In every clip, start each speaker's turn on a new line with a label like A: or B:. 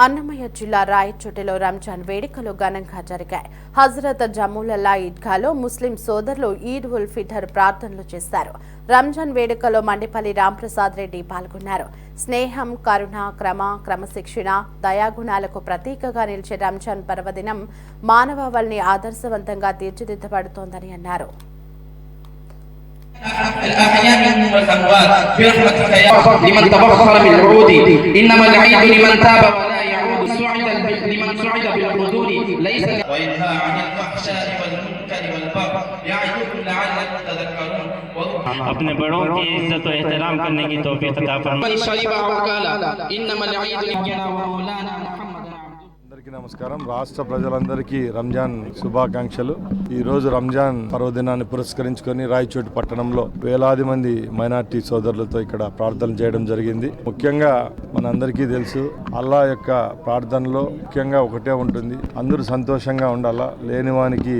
A: అన్నమయ్య జిల్లా రాయచోటిలో రంజాన్ వేడుకలు ఘనంగా జరిగాయి. హజరత్ జమూలల్లా ఈద్గాలో ముస్లిం సోదరులు ఈద్ ఉల్ ఫితర్ ప్రార్థనలు చేశారు. రంజాన్ వేడుకలో మండిపల్లి రాంప్రసాద్ రెడ్డి పాల్గొన్నారు. స్నేహం, కరుణ, క్రమశిక్షణ, దయాగుణాలకు ప్రతీకగా నిలిచే రంజాన్ పర్వదినం మానవాళిని ఆదర్శవంతంగా తీర్చిదిద్దబడుతోందని అన్నారు.
B: الأحياء والأموات برحمتك يا رب لمن تبصر بالعود إنما العيد لمن تاب ولا يعود لمن صعد بالحدود ليس وينهى عن الفحشاء والمنكر والبغي يعظكم لعلكم تذكرون
C: अपने बड़ों की इज्जत और एहतराम करने की तौफीक अता फरमाए।
B: إنما العيد لنا ومولانا
D: నమస్కారం. రాష్ట్ర ప్రజలందరికీ రంజాన్ శుభాకాంక్షలు. ఈ రోజు రంజాన్ పర్వదినాన్ని పురస్కరించుకొని రాయచోటి పట్టణంలో వేలాది మంది మైనార్టీ సోదరులతో ఇక్కడ ప్రార్థన చేయడం జరిగింది. ముఖ్యంగా మనందరికీ తెలుసు, అల్లా యొక్క ప్రార్థనలో ముఖ్యంగా ఒకటే ఉంటుంది, అందరూ సంతోషంగా ఉండాలా, లేనివానికి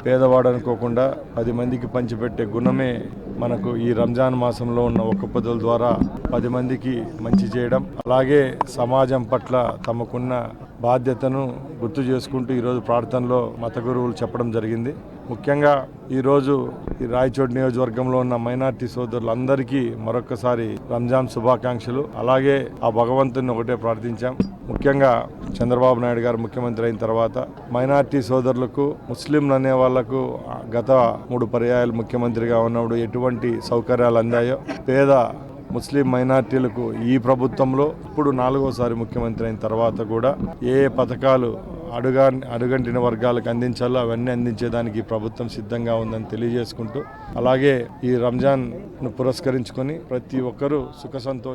D: పేదవాడు అనుకోకుండా 10 మందికి పంచిపెట్టే గుణమే మనకు ఈ రంజాన్ మాసంలో ఉన్న ఒక్క పొద్దుల ద్వారా 10 మందికి మంచి చేయడం, అలాగే సమాజం పట్ల తమకున్న బాధ్యతను గుర్తు చేసుకుంటూ ఈరోజు ప్రార్థనలో మత గురువులు చెప్పడం జరిగింది. ముఖ్యంగా ఈరోజు ఈ రాయచోటి నియోజకవర్గంలో ఉన్న మైనార్టీ సోదరులందరికీ మరొకసారి రంజాన్ శుభాకాంక్షలు. అలాగే ఆ భగవంతుని ఒకటే ప్రార్థించాం. ముఖ్యంగా చంద్రబాబు నాయుడు గారు ముఖ్యమంత్రి అయిన తర్వాత మైనార్టీ సోదరులకు, ముస్లింలు అనే వాళ్లకు గత 3 పర్యాయాలు ముఖ్యమంత్రిగా ఉన్నప్పుడు ఎటువంటి సౌకర్యాలు అందాయో, పేద ముస్లిం మైనార్టీలకు ఈ ప్రభుత్వంలో ఇప్పుడు 4వసారి ముఖ్యమంత్రి అయిన తర్వాత కూడా ఏ పథకాలు అడుగంటిన వర్గాలకు అందించాలో అవన్నీ అందించేదానికి ప్రభుత్వం సిద్ధంగా ఉందని తెలియజేసుకుంటూ, అలాగే ఈ రంజాన్ను పురస్కరించుకొని ప్రతి ఒక్కరూ సుఖ సంతోష